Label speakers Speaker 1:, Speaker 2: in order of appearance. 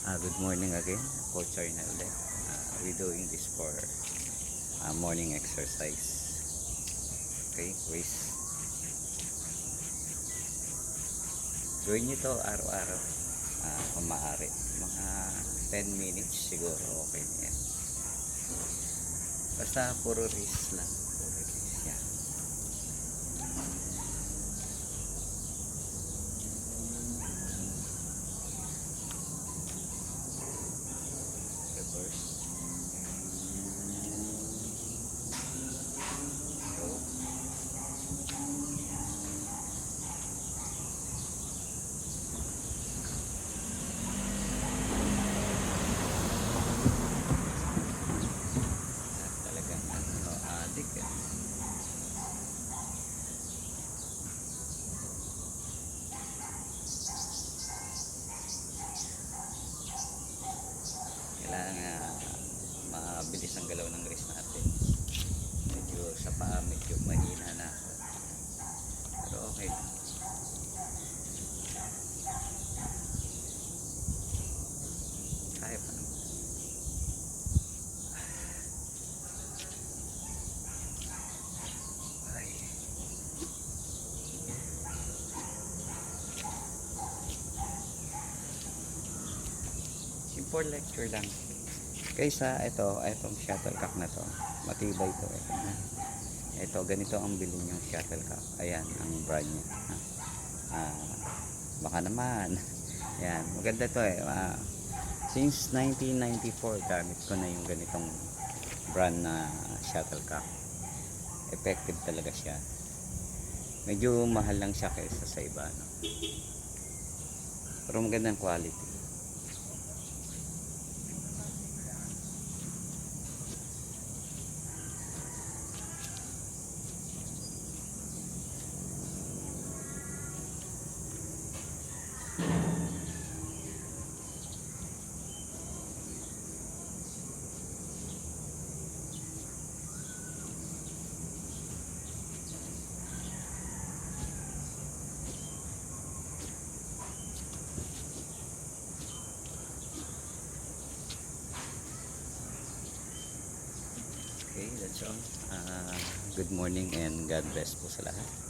Speaker 1: Good morning again, Coach Arnel. We're doing this for morning exercise. Okay, guys. Gawin nyo to araw-araw. Kung maaari. Mga 10 minutes siguro okay na yan. Basta puro wrist lang. Puro wrist yan. Reverse. Talagang adik eh. Kailangan mabilis ang galaw ng wrist natin. Medyo sa paa, medyo mahina na ako. Pero okay lang. Kaya pa naman. Ay. Simple lecture lang. Kaysa itong shuttlecock na to, matibay to. Ito, ganito ang bilhin yung shuttlecock. Ayan, ang brand niya. Baka naman. Ayan, maganda to eh. Since 1994, gamit ko na yung ganitong brand na shuttlecock. Effective talaga siya. Medyo mahal lang siya kaysa sa iba, no? Pero magandang quality. Okay, that's all. Good morning and God bless po sa lahat.